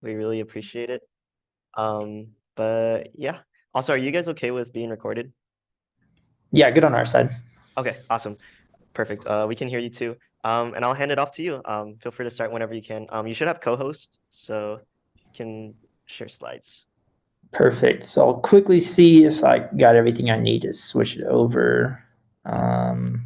We really appreciate it. But yeah. Also, are you guys okay with being recorded? Yeah, good on our side. Okay, awesome. Perfect. We can hear you too. And I'll hand it off to you. Feel free to start whenever you can. You should have co-host, so you can share slides. Perfect. So I'll quickly see if I got everything I need to switch it over. Um,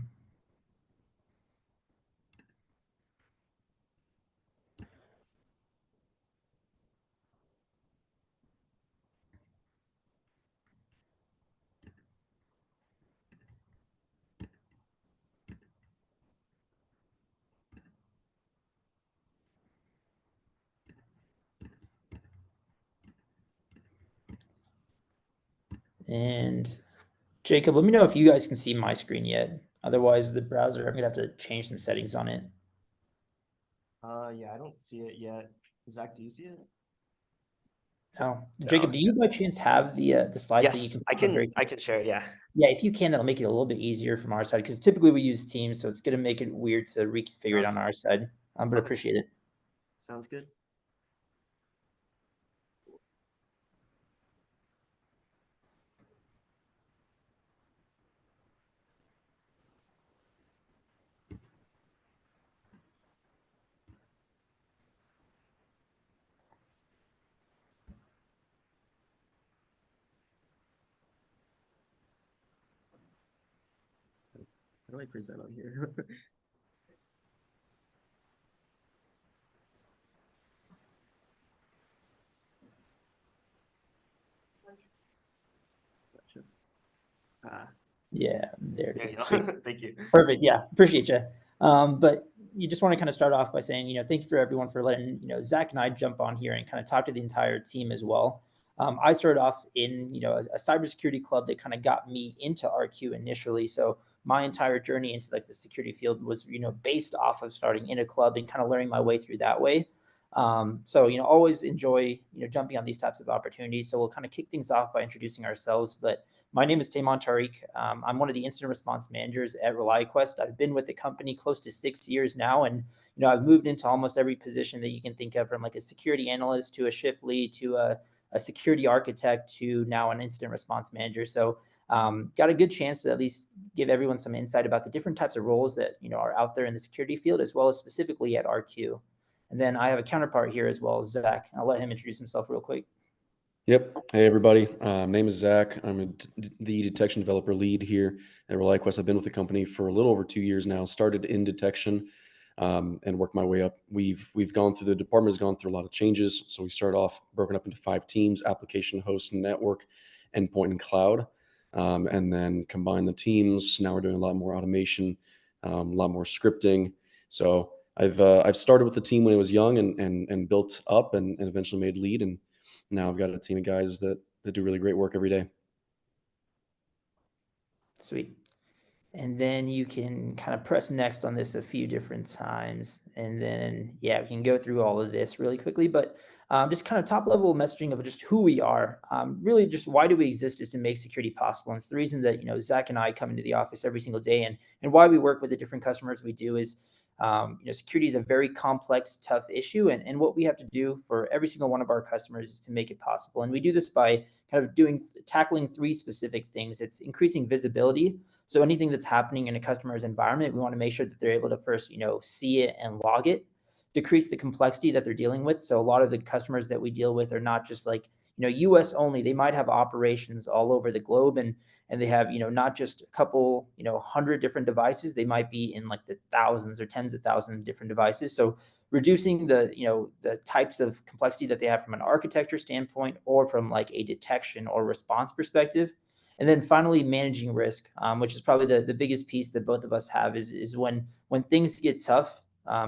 and Jacob, let me know if you guys can see my screen yet. Otherwise, the browser, I'm gonna have to change some settings on it. Yeah, I don't see it yet. Zach, do you see it? No, No. Jacob, do you by chance have the slides that you Yes, can I put on very can I quick? can share it, yeah. Yeah, if you can, that'll make it a little bit easier from our side because typically we use Teams, so it's gonna make it weird to reconfigure it on Gotcha. our side. But Okay, appreciate it. sounds good. How do I present on here? Ah, Yeah, there it there is. you Sweet. go. Thank you. Perfect. Yeah, appreciate you. But you just want to kind of start off by saying, thank you for everyone for letting, Zach and I jump on here and kind of talk to the entire team as well. I started off in, a cybersecurity club that kind of got me into RQ initially. So my entire journey into like the security field was, based off of starting in a club and kind of learning my way through that way. So, always enjoy, jumping on these types of opportunities. So we'll kind of kick things off by introducing ourselves. But my name is Taymon Tariq. I'm one of the incident response managers at ReliaQuest. I've been with the company close to 6 years now, and I've moved into almost every position that you can think of, from like a security analyst to a shift lead to a security architect to now an incident response manager. So, got a good chance to at least give everyone some insight about the different types of roles that are out there in the security field, as well as specifically at RQ. And then I have a counterpart here as well, Zach. I'll let him introduce himself real quick. Yep. Hey, everybody. Name is Zach. I'm the detection developer lead here at ReliaQuest. I've been with the company for a little over 2 years now. Started in detection and worked my way up. We've gone through, the department has gone through a lot of changes. So we started off broken up into 5 teams: application, host, and network, endpoint, and cloud. And then combined the teams. Now we're doing a lot more automation, a lot more scripting. So I've started with the team when I was young and built up and eventually made lead. And now I've got a team of guys that do really great work every day. Sweet. And then you can kind of press next on this a few different times. And then, yeah, we can go through all of this really quickly, but just kind of top level messaging of just who we are. Really just why do we exist is to make security possible. And it's the reason that, Zach and I come into the office every single day, and why we work with the different customers we do is, security is a very complex, tough issue. And what we have to do for every single one of our customers is to make it possible. And we do this by kind of tackling 3 specific things. It's increasing visibility. So anything that's happening in a customer's environment, we want to make sure that they're able to first, see it and log it, decrease the complexity that they're dealing with. So a lot of the customers that we deal with are not just like, US only. They might have operations all over the globe, and they have, not just a couple, 100 different devices. They might be in like the thousands or tens of thousands of different devices. So reducing the types of complexity that they have from an architecture standpoint or from like a detection or response perspective. And then finally, managing risk, which is probably the biggest piece that both of us have, is when things get tough,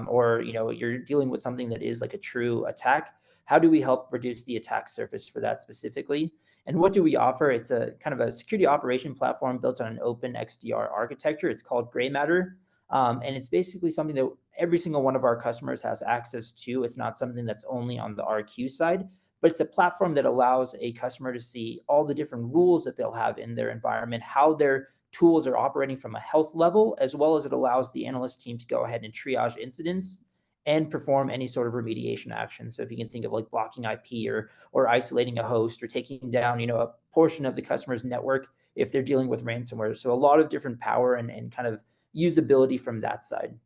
or you're dealing with something that is like a true attack. How do we help reduce the attack surface for that specifically? And what do we offer? It's a kind of a security operation platform built on an open XDR architecture. It's called Gray Matter. And it's basically something that every single one of our customers has access to. It's not something that's only on the RQ side, but it's a platform that allows a customer to see all the different rules that they'll have in their environment, how their tools are operating from a health level, as well as it allows the analyst team to go ahead and triage incidents and perform any sort of remediation action. So if you can think of like blocking IP or isolating a host or taking down, a portion of the customer's network if they're dealing with ransomware. So a lot of different power and kind of usability from that side.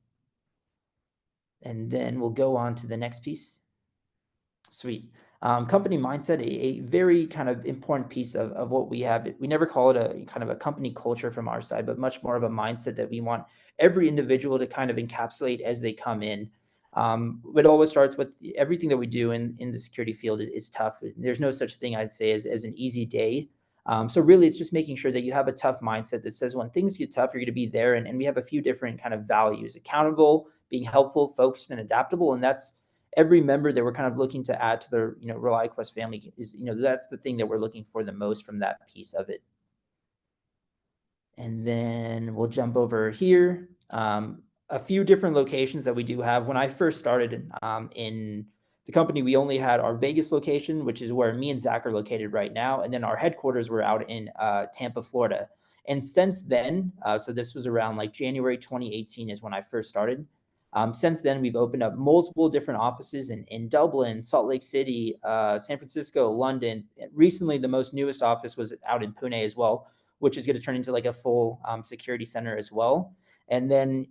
And then we'll go on to the next piece. Sweet. Company mindset, a very kind of important piece of what we have. We never call it a kind of a company culture from our side, but much more of a mindset that we want every individual to kind of encapsulate as they come in. It always starts with everything that we do in the security field is tough. There's no such thing, I'd say, as an easy day. So really, it's just making sure that you have a tough mindset that says when things get tough, you're going to be there. And we have a few different kind of values: accountable, being helpful, focused, and adaptable. And that's every member that we're kind of looking to add to the ReliaQuest family is, that's the thing that we're looking for the most from that piece of it. And then we'll jump over here. A few different locations that we do have. When I first started in the company, we only had our Vegas location, which is where me and Zach are located right now. And then our headquarters were out in Tampa, Florida. And since then, so this was around like January 2018 is when I first started. Since then, we've opened up multiple different offices in Dublin, Salt Lake City, San Francisco, London. Recently, the most newest office was out in Pune as well, which is going to turn into like a full security center as well. And then,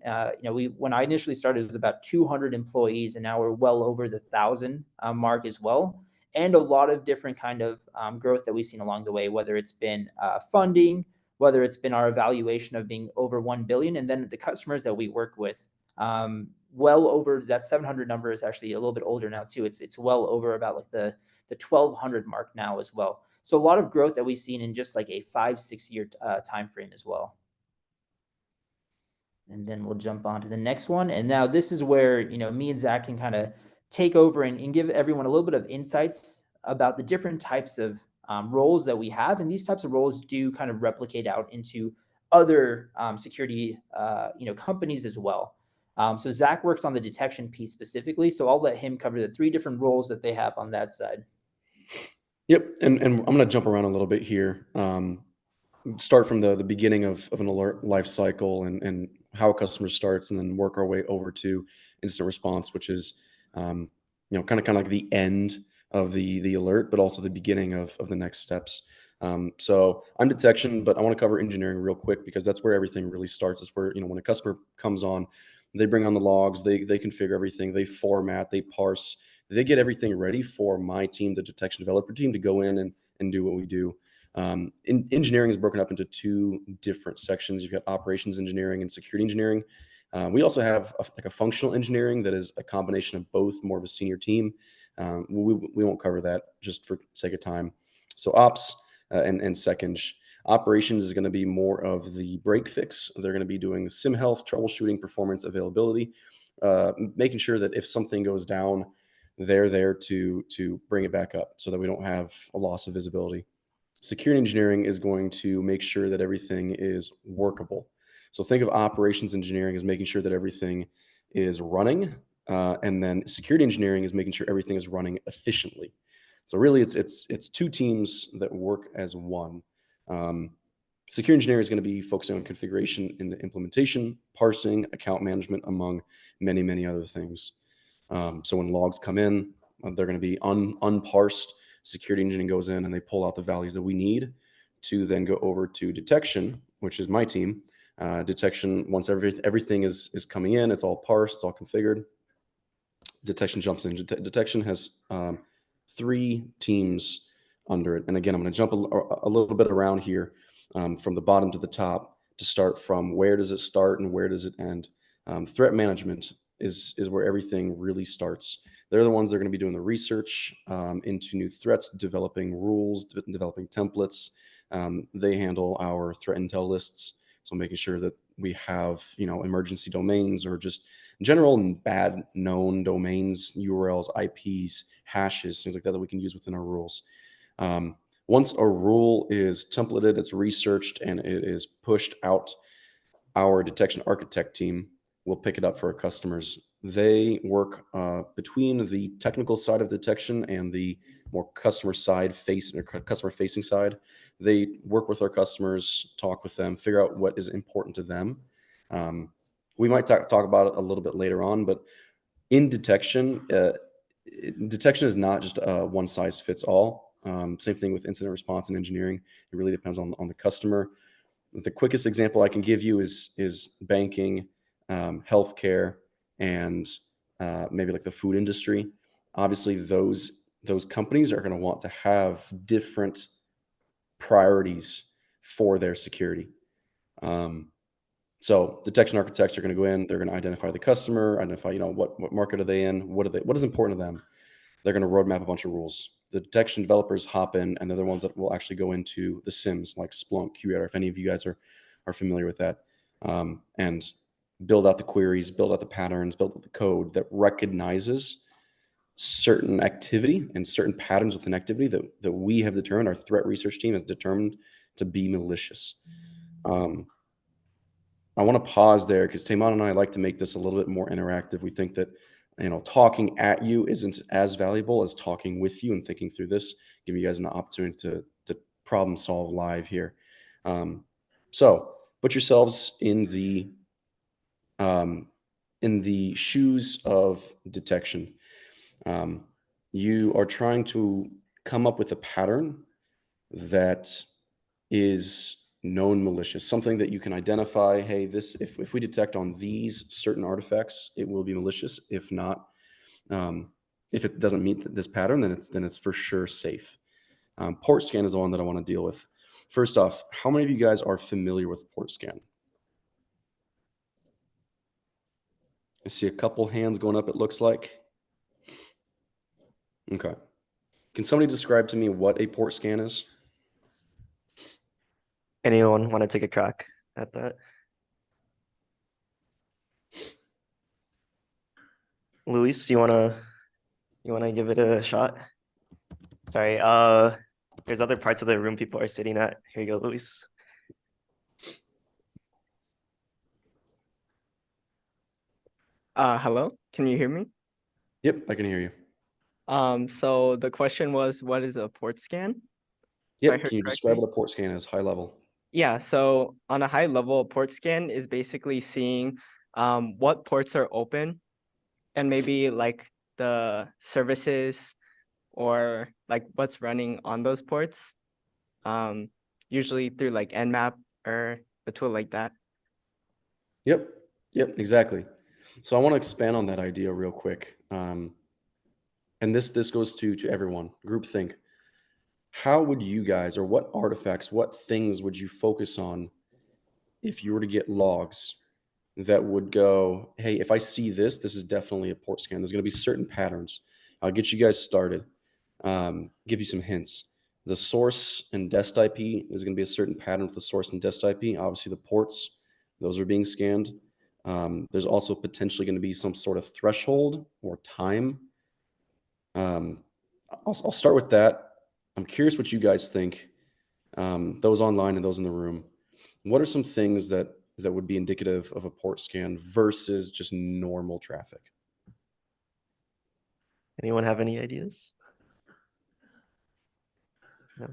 when I initially started, it was about 200 employees, and now we're well over the 1,000 mark as well. And a lot of different kind of growth that we've seen along the way, whether it's been funding, whether it's been our evaluation of being over 1 billion, and then the customers that we work with. Well over that 700 number is actually a little bit older now too. It's well over about like the 1,200 mark now as well. So a lot of growth that we've seen in just like a 5-6 year time frame as well. And then we'll jump on to the next one. And now this is where me and Zach can kind of take over and give everyone a little bit of insights about the different types of roles that we have. And these types of roles do kind of replicate out into other security companies as well. So Zach works on the detection piece specifically. So I'll let him cover the 3 different roles that they have on that side. Yep. And I'm going to jump around a little bit here. Start from the beginning of an alert life cycle and how a customer starts, and then work our way over to incident response, which is, kind of like the end of the alert, but also the beginning of the next steps. So I'm detection, but I want to cover engineering real quick because that's where everything really starts. It's where, when a customer comes on, they bring on the logs, they configure everything, they format, they parse, they get everything ready for my team, the detection developer team, to go in and do what we do. Engineering is broken up into 2 different sections. You've got operations engineering and security engineering. We also have a functional engineering that is a combination of both, more of a senior team. We won't cover that just for sake of time. So ops and second. Operations is going to be more of the break fix. They're going to be doing SIM health, troubleshooting, performance, availability, making sure that if something goes down, they're there to bring it back up so that we don't have a loss of visibility. Security engineering is going to make sure that everything is workable. So think of operations engineering as making sure that everything is running, and then security engineering is making sure everything is running efficiently. So really, it's 2 teams that work as one. Security engineering is going to be focusing on configuration and implementation, parsing, account management, among many, many other things. So when logs come in, they're going to be unparsed. Security engineering goes in and they pull out the values that we need to then go over to detection, which is my team. Detection, once everything is coming in, it's all parsed, it's all configured. Detection jumps in. Detection has 3 teams under it. And again, I'm going to jump a little bit around here from the bottom to the top to start from where does it start and where does it end. Threat management is where everything really starts. They're the ones that are going to be doing the research into new threats, developing rules, developing templates. They handle our threat intel lists, so making sure that we have emergency domains or just general and bad known domains, URLs, IPs, hashes, things like that we can use within our rules. Once a rule is templated, it's researched, and it is pushed out, our detection architect team will pick it up for our customers. They work between the technical side of detection and the more customer facing side. They work with our customers, talk with them, figure out what is important to them. We might talk about it a little bit later on, but In detection, detection is not just one size fits all. Same thing with incident response and engineering. It really depends on the customer. The quickest example I can give you is banking, healthcare, and maybe like the food industry. Obviously, those companies are going to want to have different priorities for their security. So detection architects are going to go in, they're going to identify the customer, identify, what market are they in, what is important to them. They're going to roadmap a bunch of rules. The detection developers hop in, and they're the ones that will actually go into the SIMs like Splunk, QRadar, if any of you guys are familiar with that, and build out the queries, build out the patterns, build out the code that recognizes certain activity and certain patterns within activity that we have determined, our threat research team has determined to be malicious. I want to pause there because Taman and I like to make this a little bit more interactive. We think that talking at you isn't as valuable as talking with you and thinking through this, giving you guys an opportunity to problem solve live here. So put yourselves um, in the shoes of detection. You are trying to come up with a pattern that is known malicious, something that you can identify. Hey, this if we detect on these certain artifacts, it will be malicious. If not, if it doesn't meet this pattern, then it's for sure safe. Port scan is the one that I want to deal with. First off, how many of you guys are familiar with port scan? I see a couple hands going up, it looks like. Okay. Can somebody describe to me what a port scan is? Anyone want to take a crack at that? Luis, you wanna give it a shot? Sorry, there's other parts of the room people are sitting at. Here you go, Luis. Hello, can you hear me? Yep, I can hear you. So the question was, what is a port scan? If I Yep, heard can you describe correctly? what a port scan is, high level? Yeah, so on a high level, a port scan is basically seeing what ports are open and maybe like the services or like what's running on those ports. Usually through like Nmap or a tool like that. Yep, exactly. So I want to expand on that idea real quick. And this goes to everyone. Groupthink. How would you guys, or what artifacts, what things would you focus on if you were to get logs that would go, hey, if I see this, this is definitely a port scan. There's going to be certain patterns. I'll get you guys started. Give you some hints. The source and dest IP, there's going to be a certain pattern with the source and dest IP. Obviously, the ports, those are being scanned. There's also potentially going to be some sort of threshold or time. I'll start with that. I'm curious what you guys think, those online and those in the room. What are some things that would be indicative of a port scan versus just normal traffic? Anyone have any ideas? No.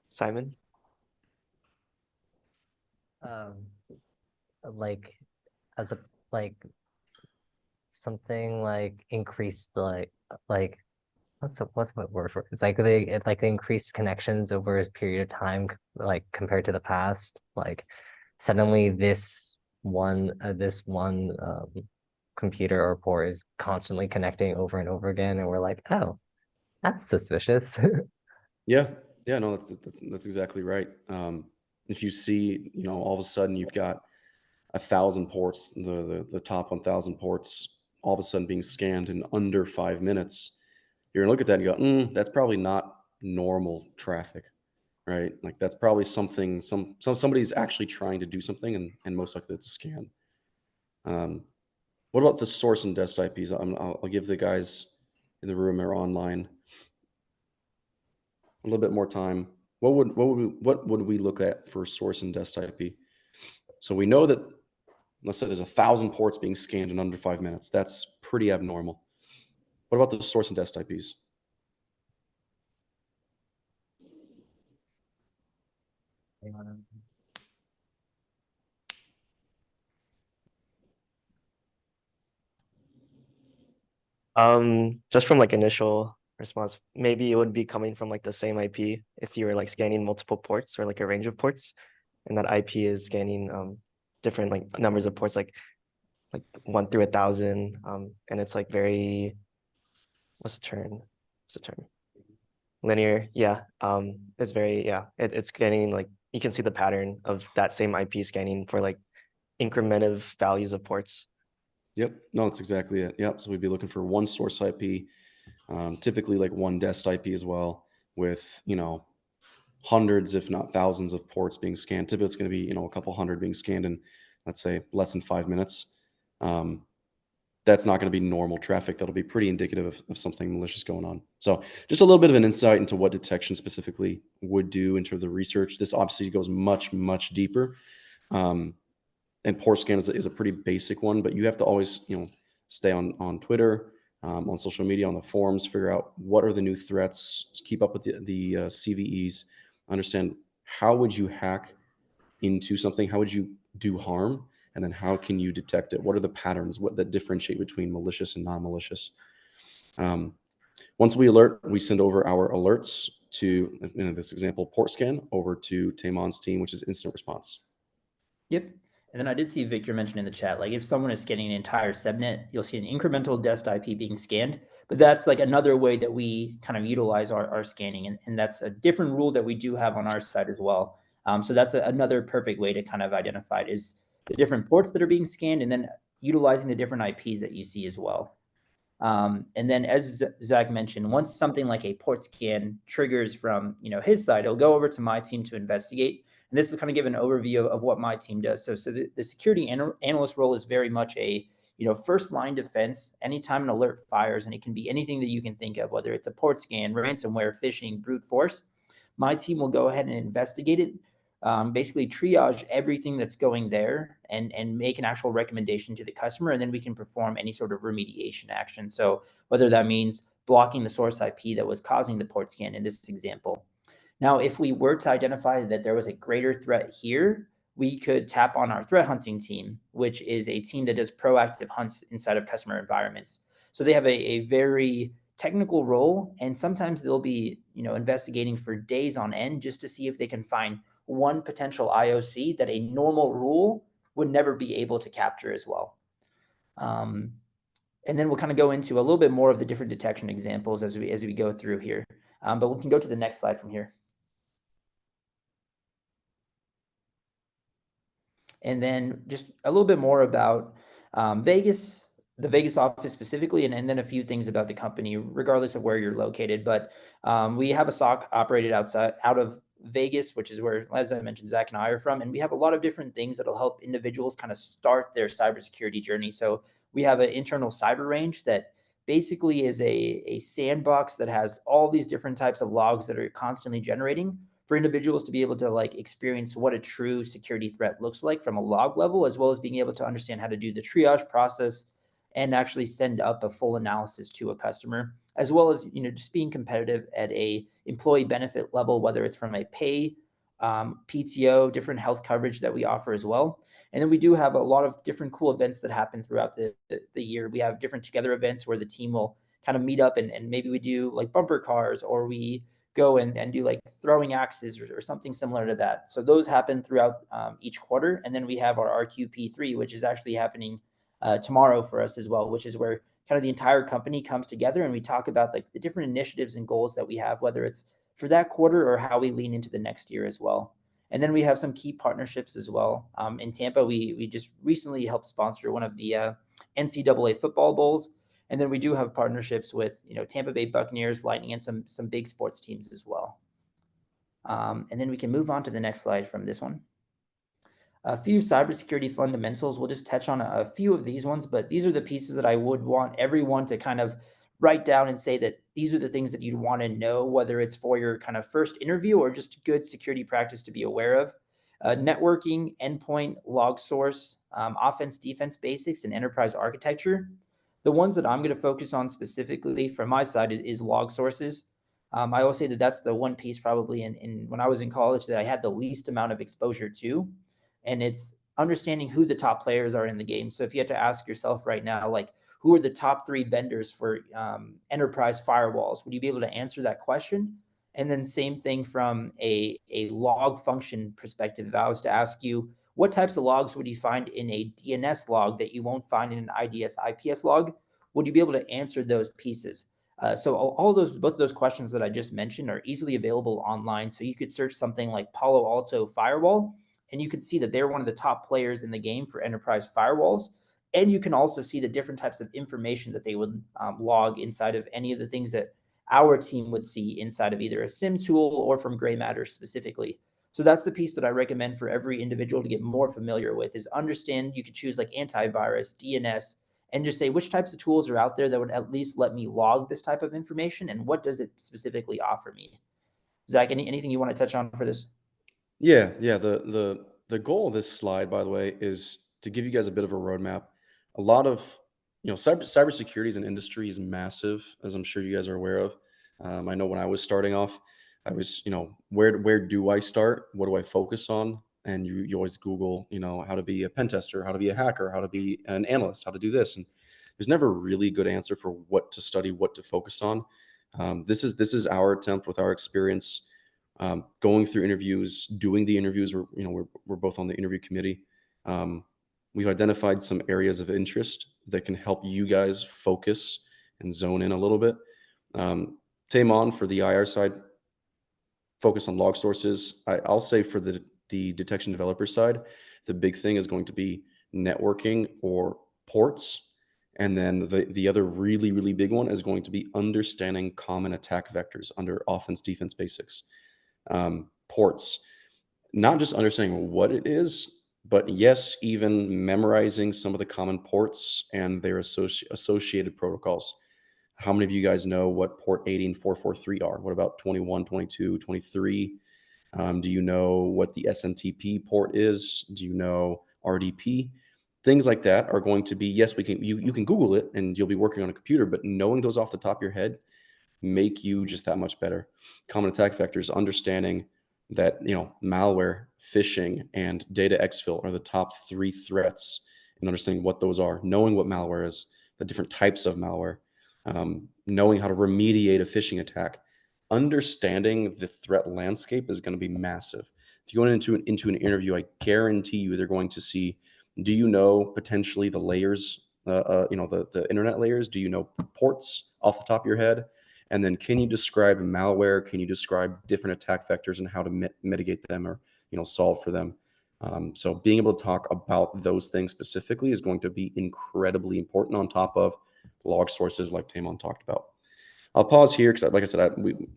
Simon? Um, like as a like something like increased like what's my word for it? It's like they increased connections over a period of time, like compared to the past. Like suddenly this one computer or port is constantly connecting over and over again, and we're like, oh, that's suspicious. Yeah, no, that's exactly right. If you see, all of a sudden you've got 1,000 ports, the top 1,000 ports, all of a sudden being scanned in under 5 minutes, you're gonna look at that and go, that's probably not normal traffic, right? Like that's probably something somebody's actually trying to do something, and most likely it's a scan. What about the source and dest IPs? I'll give the guys in the room or online a little bit more time. What would we look at for source and dest IP? So we know that, let's say there's 1,000 ports being scanned in under 5 minutes. That's pretty abnormal. What about the source and dest IPs? Just from like initial response, maybe it would be coming from like the same IP if you were like scanning multiple ports or like a range of ports, and that IP is scanning different like numbers of ports like 1 through 1,000. And it's like very, what's the term? What's the term? Linear. Yeah. It's very, yeah. It's scanning like you can see the pattern of that same IP scanning for like incremental values of ports. Yep. No, that's exactly it. Yep. So we'd be looking for one source IP, typically like one dest IP as well, with, hundreds, if not thousands of ports being scanned. Typically it's going to be, a couple hundred being scanned in, let's say, less than 5 minutes. That's not going to be normal traffic. That'll be pretty indicative of something malicious going on. So just a little bit of an insight into what detection specifically would do in terms of the research. This obviously goes much, much deeper. And port scan is a pretty basic one, but you have to always, stay on Twitter, on social media, on the forums, figure out what are the new threats, keep up with the CVEs, understand how would you hack into something, how would you do harm, and then how can you detect it? What are the patterns that differentiate between malicious and non-malicious? Once we alert, we send over our alerts to, in this example, port scan over to Taimon's team, which is incident response. Yep. And then I did see Victor mention in the chat, like if someone is scanning an entire subnet, you'll see an incremental dest IP being scanned. But that's like another way that we kind of utilize our scanning. And that's a different rule that we do have on our side as well. So that's another perfect way to kind of identify it, is the different ports that are being scanned and then utilizing the different IPs that you see as well. And then as Zach mentioned, once something like a port scan triggers from his side, it'll go over to my team to investigate. And this will kind of give an overview of what my team does. So the security analyst role is very much a first line defense. Anytime an alert fires, and it can be anything that you can think of, whether it's a port scan, ransomware, phishing, brute force, my team will go ahead and investigate it. Basically triage everything that's going there and make an actual recommendation to the customer, and then we can perform any sort of remediation action. So whether that means blocking the source IP that was causing the port scan in this example. Now, if we were to identify that there was a greater threat here, we could tap on our threat hunting team, which is a team that does proactive hunts inside of customer environments. So they have a very technical role, and sometimes they'll be investigating for days on end just to see if they can find one potential IOC that a normal rule would never be able to capture as well. And then we'll kind of go into a little bit more of the different detection examples as we go through here. But we can go to the next slide from here. And then just a little bit more about Vegas, the Vegas office specifically, and then a few things about the company, regardless of where you're located. But we have a SOC operated out of Vegas, which is where, as I mentioned, Zach and I are from. And we have a lot of different things that'll help individuals kind of start their cybersecurity journey. So we have an internal cyber range that basically is a sandbox that has all these different types of logs that are constantly generating for individuals to be able to like experience what a true security threat looks like from a log level, as well as being able to understand how to do the triage process and actually send up a full analysis to a customer, as well as just being competitive at a employee benefit level, whether it's from a pay, PTO, different health coverage that we offer as well. And then we do have a lot of different cool events that happen throughout the year. We have different together events where the team will kind of meet up and maybe we do like bumper cars, or we go and do like throwing axes or something similar to that. So those happen throughout each quarter. And then we have our RQP3, which is actually happening tomorrow for us as well, which is where kind of the entire company comes together and we talk about like the different initiatives and goals that we have, whether it's for that quarter or how we lean into the next year as well. And then we have some key partnerships as well. In Tampa, we just recently helped sponsor one of the NCAA football bowls. And then we do have partnerships with, Tampa Bay Buccaneers, Lightning, and some big sports teams as well. And then we can move on to the next slide from this one. A few cybersecurity fundamentals. We'll just touch on a few of these ones, but these are the pieces that I would want everyone to kind of write down and say that these are the things that you'd want to know, whether it's for your kind of first interview or just good security practice to be aware of. Networking, endpoint, log source, offense, defense basics, and enterprise architecture. The ones that I'm going to focus on specifically from my side is log sources. I will say that that's the one piece probably in when I was in college that I had the least amount of exposure to, and it's understanding who the top players are in the game. So if you had to ask yourself right now, like who are the top 3 vendors for enterprise firewalls? Would you be able to answer that question? And then same thing from a log function perspective. If I was to ask you, what types of logs would you find in a DNS log that you won't find in an IDS IPS log? Would you be able to answer those pieces? So all those, both of those questions that I just mentioned are easily available online. So you could search something like Palo Alto firewall, and you could see that they're one of the top players in the game for enterprise firewalls. And you can also see the different types of information that they would log inside of any of the things that our team would see inside of either a SIM tool or from Gray Matter specifically. So that's the piece that I recommend for every individual to get more familiar with, is understand. You could choose like antivirus, DNS, and just say which types of tools are out there that would at least let me log this type of information, and what does it specifically offer me. Zach, anything you want to touch on for this? Yeah. The goal of this slide, by the way, is to give you guys a bit of a roadmap. A lot of, cybersecurity as an industry is massive, as I'm sure you guys are aware of. I know when I was starting off, I was, where do I start? What do I focus on? And you always Google, how to be a pen tester, how to be a hacker, how to be an analyst, how to do this. And there's never a really good answer for what to study, what to focus on. This is our attempt with our experience, going through interviews, doing the interviews. We're both on the interview committee. We've identified some areas of interest that can help you guys focus and zone in a little bit. Tamon, for the IR side, focus on log sources. I'll say for the detection developer side, the big thing is going to be networking or ports. And then the other really, really big one is going to be understanding common attack vectors under offense, defense basics. Ports, not just understanding what it is, but yes, even memorizing some of the common ports and their associated protocols. How many of you guys know what port 18443 are? What about 21, 22, 23? Do you know what the SMTP port is? Do you know RDP? Things like that are going to be, yes, you can Google it and you'll be working on a computer, but knowing those off the top of your head make you just that much better. Common attack vectors, understanding that, malware, phishing, and data exfil are the top 3 threats, and understanding what those are, knowing what malware is, the different types of malware, knowing how to remediate a phishing attack. Understanding the threat landscape is going to be massive. If you go into an interview, I guarantee you they're going to see, do you know potentially the layers, the internet layers? Do you know ports off the top of your head? And then can you describe malware? Can you describe different attack vectors and how to mitigate them or, solve for them? So being able to talk about those things specifically is going to be incredibly important, on top of log sources like Tamon talked about. I'll pause here because, like I said,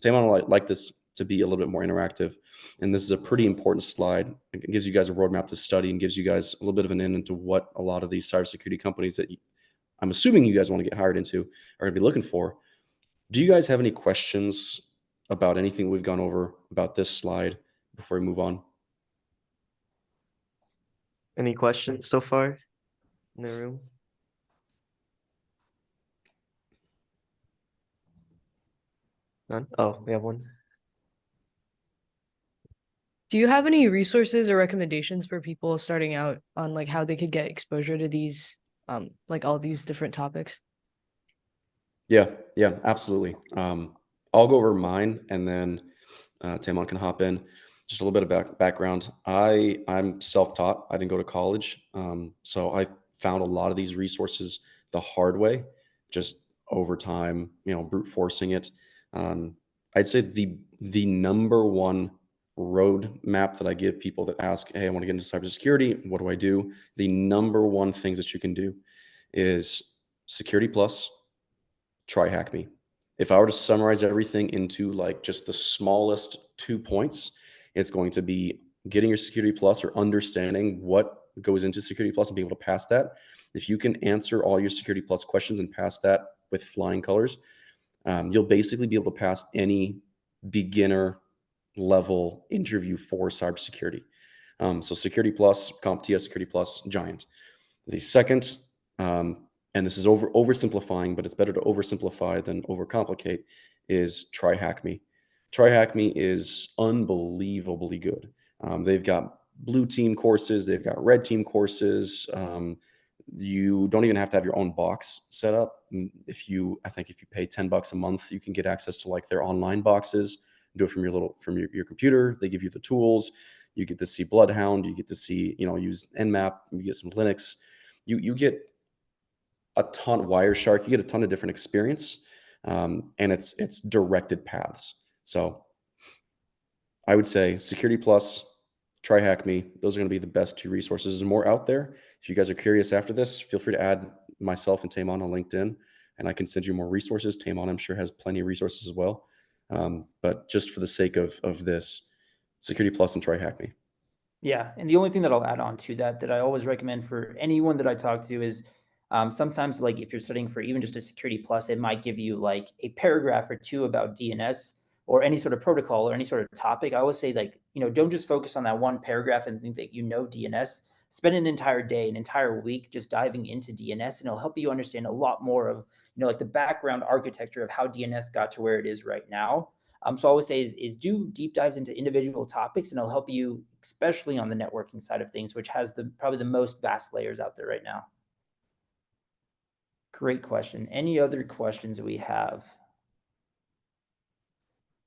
Tamon like this to be a little bit more interactive. And this is a pretty important slide. It gives you guys a roadmap to study and gives you guys a little bit of an in into what a lot of these cybersecurity companies that I'm assuming you guys want to get hired into are going to be looking for. Do you guys have any questions about anything we've gone over about this slide before we move on? Any questions so far in the room? None? Oh, we have one. Do you have any resources or recommendations for people starting out on like how they could get exposure to these, like all these different topics? Yeah, absolutely. I'll go over mine, and then Tamon can hop in. Just a little bit of background. I'm self-taught. I didn't go to college, so I found a lot of these resources the hard way, just over time, brute forcing it. I'd say the number one roadmap that I give people that ask, hey, I want to get into cybersecurity, what do I do? The number one things that you can do is Security Plus, try Hack Me. If I were to summarize everything into like just the smallest 2 points, it's going to be getting your Security Plus, or understanding what goes into Security Plus and being able to pass that. If you can answer all your Security Plus questions and pass that with flying colors, you'll basically be able to pass any beginner level interview for cybersecurity. So Security Plus, CompTIA, Security Plus, giant. The second, and this is oversimplifying, but it's better to oversimplify than overcomplicate, is try Hack Me. Try Hack Me is unbelievably good. They've got blue team courses, they've got red team courses. You don't even have to have your own box set up. I think if you pay $10 a month, you can get access to like their online boxes. Do it from your computer. They give you the tools. You get to see Bloodhound. You get to see, use Nmap. You get some Linux. You get a ton Wireshark. You get a ton of different experience, and it's directed paths. So I would say Security Plus, try Hack Me. Those are going to be the best two resources. There's more out there. If you guys are curious after this, feel free to add myself and Tamon on LinkedIn, and I can send you more resources. Tamon, I'm sure, has plenty of resources as well. But just for the sake of this, Security Plus and try Hack Me. Yeah, and the only thing that I'll add on to that I always recommend for anyone that I talk to is sometimes, like, if you're studying for even just a Security Plus, it might give you like a paragraph or two about DNS or any sort of protocol or any sort of topic. I always say, like, don't just focus on that one paragraph and think that DNS. Spend an entire day, an entire week just diving into DNS, and it'll help you understand a lot more of like the background architecture of how DNS got to where it is right now. So I always say is do deep dives into individual topics, and it'll help you, especially on the networking side of things, which has probably the most vast layers out there right now. Great question. Any other questions that we have?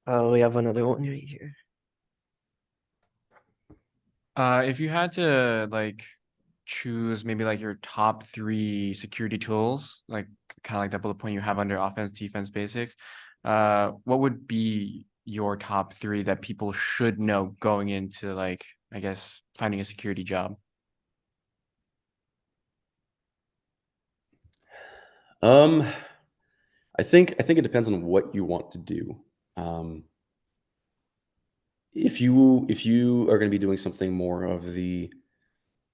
We have another one right here. If you had to like choose maybe like your top 3 security tools, like kind of like that bullet point you have under offense, defense, basics, what would be your top 3 that people should know going into, like, I guess, finding a security job? I think it depends on what you want to do. If you are going to be doing something more of the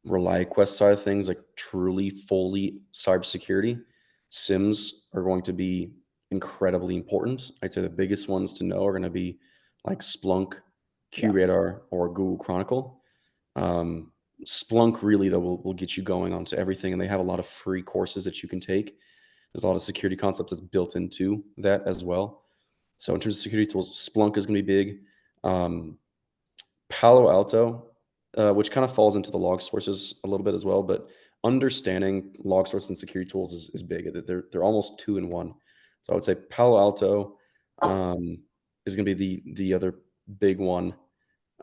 ReliaQuest side of things, like truly fully cybersecurity, SIMs are going to be incredibly important. I'd say the biggest ones to know are going to be like Splunk, QRadar, or Google Chronicle. Splunk really, though, will get you going onto everything, and they have a lot of free courses that you can take. There's a lot of security concepts that's built into that as well. So in terms of security tools, Splunk is going to be big. Palo Alto, which kind of falls into the log sources a little bit as well, but understanding log sources and security tools is big. They're almost 2 in 1. So I would say Palo Alto is going to be the other big one.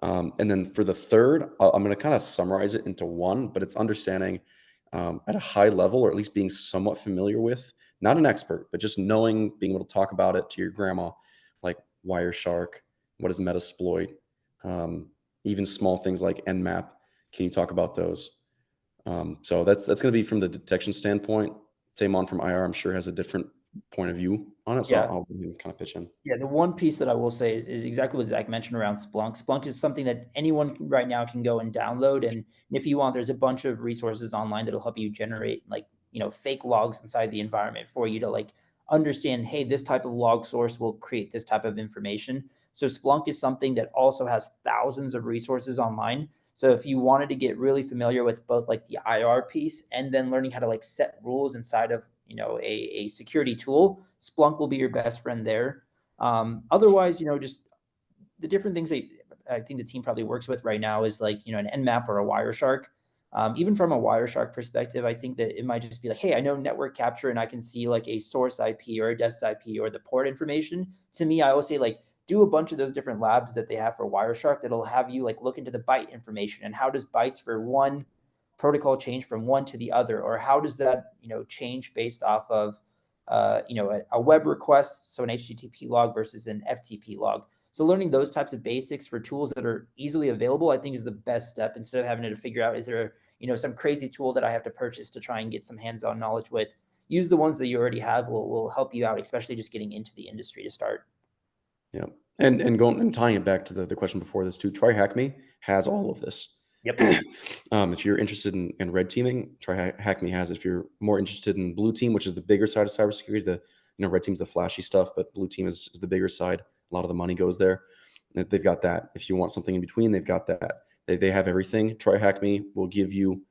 And then for the third, I'm going to kind of summarize it into one, but it's understanding at a high level, or at least being somewhat familiar with, not an expert, but just knowing, being able to talk about it to your grandma, like Wireshark, what is Metasploit, even small things like Nmap. Can you talk about those? So that's going to be from the detection standpoint. Tamon from IR, I'm sure, has a different point of view on it. So Yeah. I'll kind of pitch in. Yeah, the one piece that I will say is exactly what Zach mentioned around Splunk. Splunk is something that anyone right now can go and download. And if you want, there's a bunch of resources online that'll help you generate like, fake logs inside the environment for you to like understand, hey, this type of log source will create this type of information. So Splunk is something that also has thousands of resources online. So if you wanted to get really familiar with both like the IR piece and then learning how to like set rules inside of, a security tool, Splunk will be your best friend there. Otherwise, just the different things that I think the team probably works with right now is like, an Nmap or a Wireshark. Even from a Wireshark perspective, I think that it might just be like, hey, I know network capture and I can see like a source IP or a dest IP or the port information. To me, I always say like, do a bunch of those different labs that they have for Wireshark that'll have you like look into the byte information and how does bytes for one protocol change from one to the other, or how does that, change based off of a web request, so an HTTP log versus an FTP log. So learning those types of basics for tools that are easily available, I think, is the best step instead of having to figure out, is there, some crazy tool that I have to purchase to try and get some hands-on knowledge with. Use the ones that you already have will help you out, especially just getting into the industry to start. Yeah. And going and tying it back to the question before this too, Try Hack Me has all of this. Yep. If you're interested in red teaming, Try Hack Me has it. If you're more interested in blue team, which is the bigger side of cybersecurity, red team's the flashy stuff, but blue team is the bigger side. A lot of the money goes there. They've got that. If you want something in between, they've got that. They have everything. Try Hack Me will give you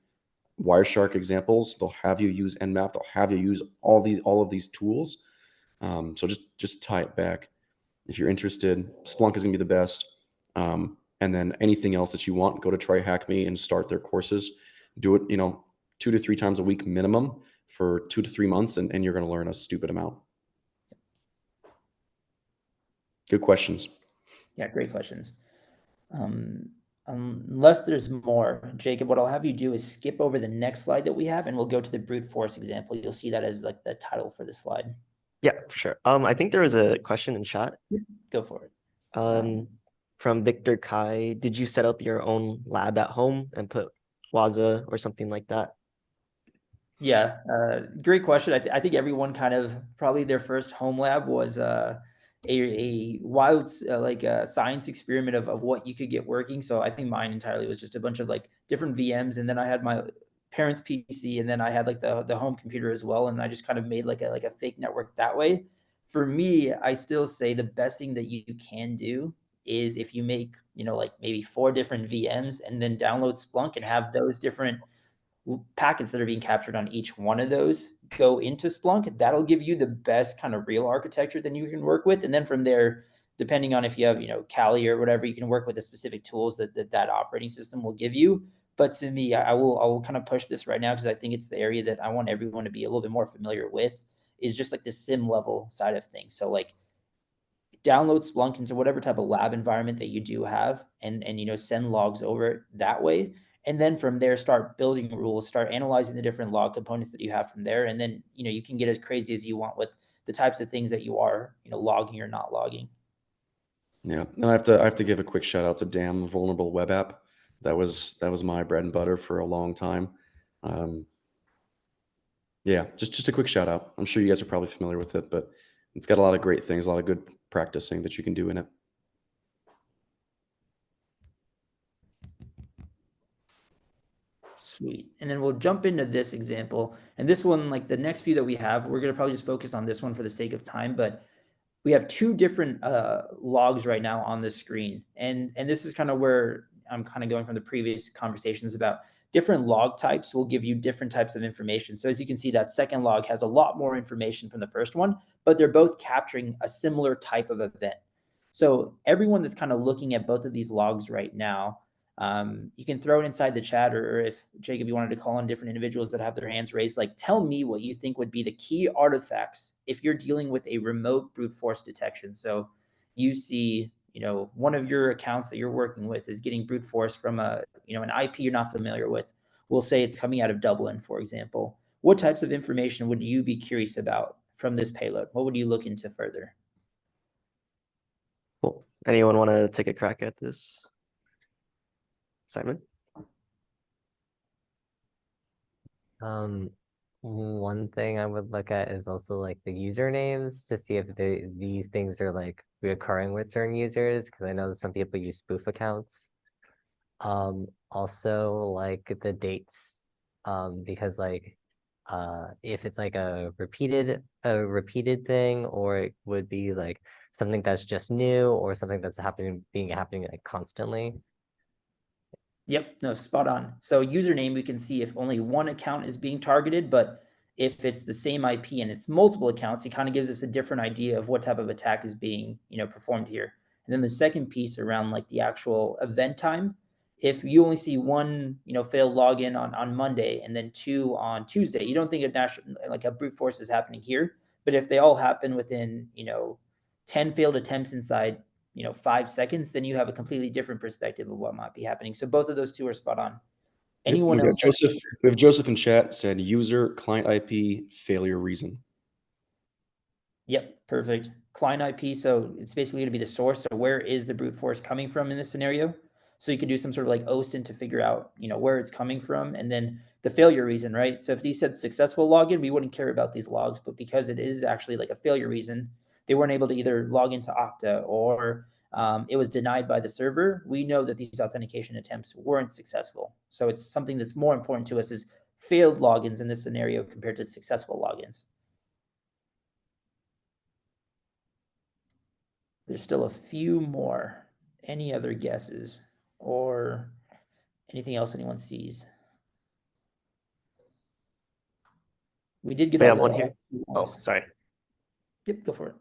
Wireshark examples. They'll have you use Nmap. They'll have you use all of these tools. So just tie it back. If you're interested, Splunk is going to be the best. And then anything else that you want, go to Try Hack Me and start their courses. Do it, 2 to 3 times a week minimum for 2 to 3 months, and you're going to learn a stupid amount. Good questions. Yeah, great questions. Unless there's more, Jacob, what I'll have you do is skip over the next slide that we have, and we'll go to the brute force example. You'll see that as like the title for the slide. Yeah, for sure. I think there was a question in chat. Go for it. From Victor Kai. Did you set up your own lab at home and put Waza or something like that? Yeah, great question. I think everyone kind of probably their first home lab was a wild like a science experiment of what you could get working. So I think mine entirely was just a bunch of like different VMs, and then I had my parents' PC, and then I had like the home computer as well, and I just kind of made like a fake network that way. For me, I still say the best thing that you can do is if you make, you know, like maybe 4 different VMs and then download Splunk and have those different packets that are being captured on each one of those go into Splunk. That'll give you the best kind of real architecture that you can work with. And then from there, depending on if you have, you know, Kali or whatever, you can work with the specific tools that operating system will give you. But to me, I will kind of push this right now because I think it's the area that I want everyone to be a little bit more familiar with, is just like the SIM level side of things. So like download Splunk into whatever type of lab environment that you do have, and you know, send logs over that way. And then from there, start building rules, start analyzing the different log components that you have from there. And then, you know, you can get as crazy as you want with the types of things that you are, you know, logging or not logging. Yeah, and I have to give a quick shout out to Damn Vulnerable Web App. That was my bread and butter for a long time. Yeah, just a quick shout out. I'm sure you guys are probably familiar with it, but it's got a lot of great things, a lot of good practicing that you can do in it. Sweet. And then we'll jump into this example. And this one, like the next few that we have, we're going to probably just focus on this one for the sake of time, but we have 2 different logs right now on the screen. And this is kind of where I'm kind of going from the previous conversations about different log types will give you different types of information. So as you can see, that second log has a lot more information from the first one, but they're both capturing a similar type of event. So everyone that's kind of looking at both of these logs right now, you can throw it inside the chat, or if Jacob, you wanted to call on different individuals that have their hands raised, like tell me what you think would be the key artifacts if you're dealing with a remote brute force detection. So you see, you know, one of your accounts that you're working with is getting brute force from a, you know, an IP you're not familiar with. We'll say it's coming out of Dublin, for example. What types of information would you be curious about from this payload? What would you look into further? Cool. Anyone want to take a crack at this? Simon? One thing I would look at is also like the usernames to see if these things are like reoccurring with certain users, because I know some people use spoof accounts. Also like the dates, because like if it's like a repeated thing, or it would be like something that's just new, or something that's happening like constantly. Yep, no, spot on. So username, we can see if only one account is being targeted, but if it's the same IP and it's multiple accounts, it kind of gives us a different idea of what type of attack is being, you know, performed here. And then the second piece around like the actual event time, if you only see one, you know, failed login on Monday and then 2 on Tuesday, you don't think like a brute force is happening here. But if they all happen within, you know, 10 failed attempts inside, you know, 5 seconds, then you have a completely different perspective of what might be happening. So both of those 2 are spot on. Yep, Anyone we got else? Joseph. We have Joseph in chat said user client IP failure reason. Yep, perfect. Client IP, so it's basically going to be the source. So where is the brute force coming from in this scenario? So you can do some sort of like OSINT to figure out, you know, where it's coming from, and then the failure reason, right? So if these said successful login, we wouldn't care about these logs, but because it is actually like a failure reason, they weren't able to either log into Okta, or it was denied by the server. We know that these authentication attempts weren't successful. So it's something that's more important to us is failed logins in this scenario compared to successful logins. There's still a few more. Any other guesses or anything else anyone sees? We did get We all have the one here. Oh, ones. sorry. Yep, go for it.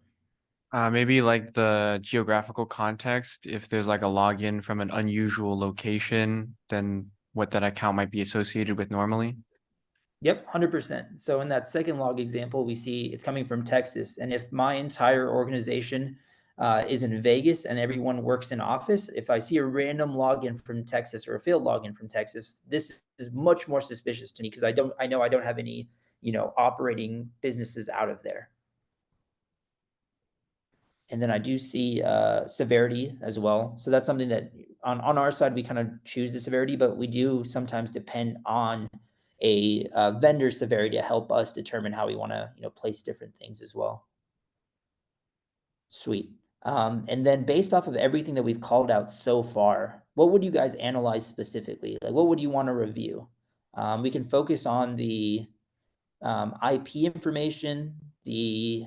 Maybe like the geographical context, if there's like a login from an unusual location, then what that account might be associated with normally. Yep, 100%. So in that second log example, we see it's coming from Texas. And if my entire organization is in Vegas and everyone works in office, if I see a random login from Texas or a failed login from Texas, this is much more suspicious to me because I know I don't have any, operating businesses out of there. And then I do see severity as well. So that's something that on our side, we kind of choose the severity, but we do sometimes depend on a vendor severity to help us determine how we want to, place different things as well. Sweet. And then based off of everything that we've called out so far, what would you guys analyze specifically? Like, what would you want to review? We can focus on the IP information, the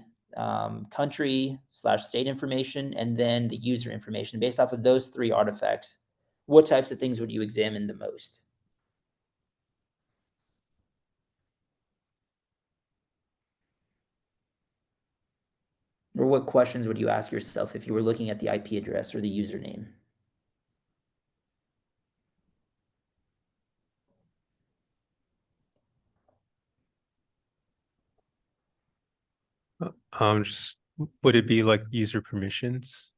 country/state information, and then the user information. Based off of those three artifacts, what types of things would you examine the most? Or what questions would you ask yourself if you were looking at the IP address or the username? Just would it be like user permissions?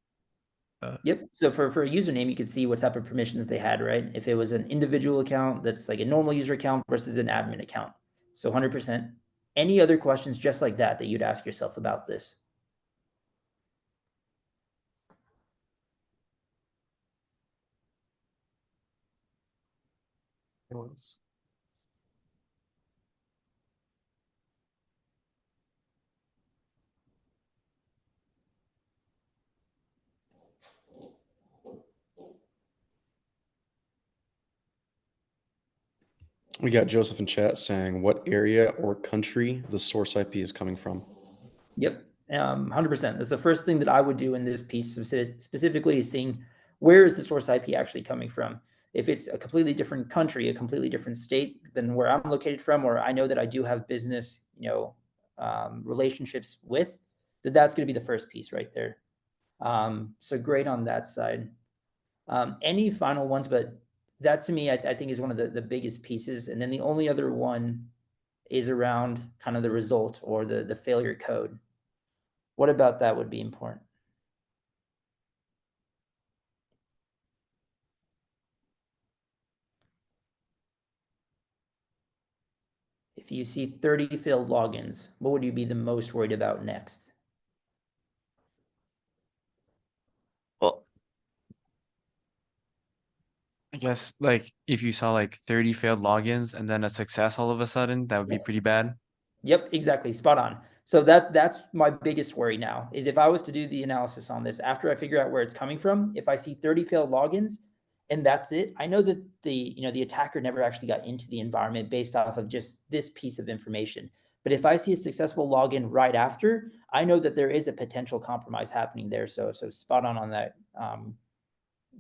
Yep. So for a username, you could see what type of permissions they had, right? If it was an individual account, that's like a normal user account versus an admin account. So 100%. Any other questions just like that you'd ask yourself about this? We got Joseph in chat saying what area or country the source IP is coming from. Yep, 100%. That's the first thing that I would do in this piece specifically is seeing where is the source IP actually coming from. If it's a completely different country, a completely different state than where I'm located from, or I know that I do have business, relationships with, that's going to be the first piece right there. So great on that side. Any final ones, but that to me, I think is one of the biggest pieces. And then the only other one is around kind of the result or the failure code. What about that would be important? If you see 30 failed logins, what would you be the most worried about next? Well, I guess like if you saw like 30 failed logins and then a success all of a sudden, that would be pretty bad. Yep, exactly. Spot on. So that's my biggest worry now is if I was to do the analysis on this after I figure out where it's coming from, if I see 30 failed logins and that's it, I know that the attacker never actually got into the environment based off of just this piece of information. But if I see a successful login right after, I know that there is a potential compromise happening there. So spot on that.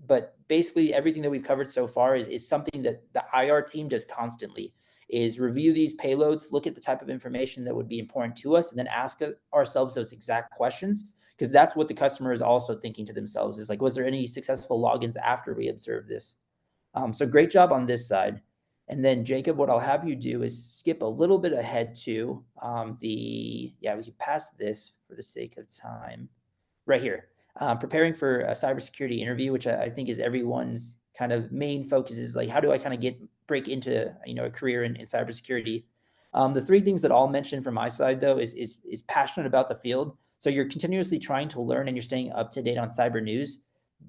But basically everything that we've covered so far is something that the IR team does constantly is review these payloads, look at the type of information that would be important to us, and then ask ourselves those exact questions, because that's what the customer is also thinking to themselves is like, was there any successful logins after we observed this? So great job on this side. And then Jacob, what I'll have you do is skip a little bit ahead to we can pass this for the sake of time. Right here, preparing for a cybersecurity interview, which I think is everyone's kind of main focus is like, how do I kind of break into a career in cybersecurity? The three things that I'll mention from my side though is passionate about the field. So you're continuously trying to learn and you're staying up to date on cyber news.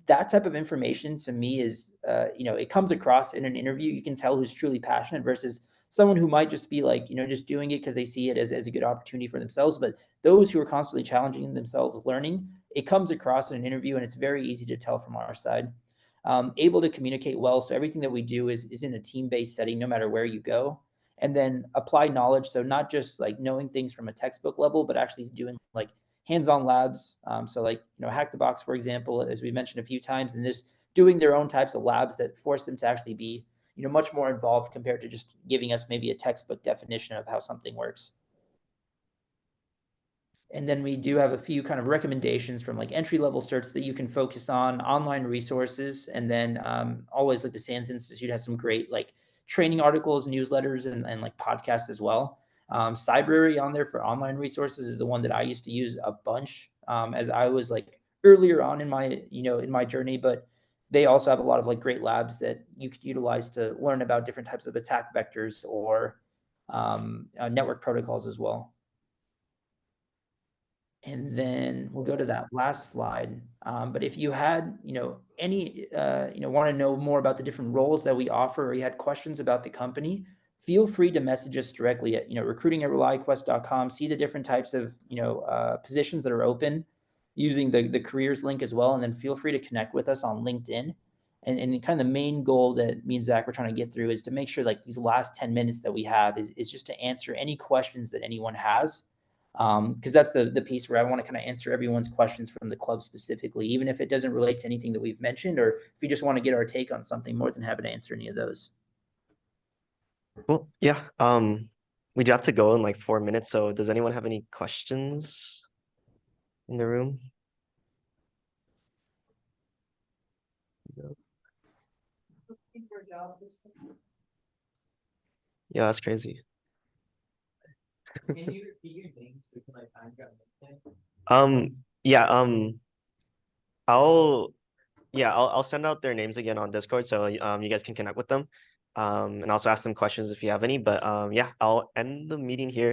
That type of information to me is, it comes across in an interview. You can tell who's truly passionate versus someone who might just be like, just doing it because they see it as a good opportunity for themselves. But those who are constantly challenging themselves, learning, it comes across in an interview and it's very easy to tell from our side. Able to communicate well. So everything that we do is in a team-based setting, no matter where you go. And then apply knowledge. So not just like knowing things from a textbook level, but actually doing like hands-on labs. So like, Hack the Box, for example, as we mentioned a few times, and just doing their own types of labs that force them to actually be, much more involved compared to just giving us maybe a textbook definition of how something works. And then we do have a few kind of recommendations from like entry-level certs that you can focus on, online resources, and then always like the SANS Institute has some great like training articles, newsletters, and like podcasts as well. Cybrary on there for online resources is the one that I used to use a bunch as I was like earlier on in my, in my journey, but they also have a lot of like great labs that you could utilize to learn about different types of attack vectors or network protocols as well. And then we'll go to that last slide. But if you had, any, want to know more about the different roles that we offer, or you had questions about the company, feel free to message us directly at, recruiting@reliaquest.com. See the different types of, positions that are open using the careers link as well. And then feel free to connect with us on LinkedIn. And kind of the main goal that me and Zach were trying to get through is to make sure like these last 10 minutes that we have is just to answer any questions that anyone has. Because that's the piece where I want to kind of answer everyone's questions from the club specifically, even if it doesn't relate to anything that we've mentioned, or if you just want to get our take on something, more than happy to answer any of those. Well, yeah. We do have to go in like 4 minutes. So does anyone have any questions in the room? Yeah, that's crazy. Can you repeat your name so we can like find you on LinkedIn? Yeah, I'll send out their names again on Discord so you guys can connect with them. And also ask them questions if you have any. But yeah, I'll end the meeting here.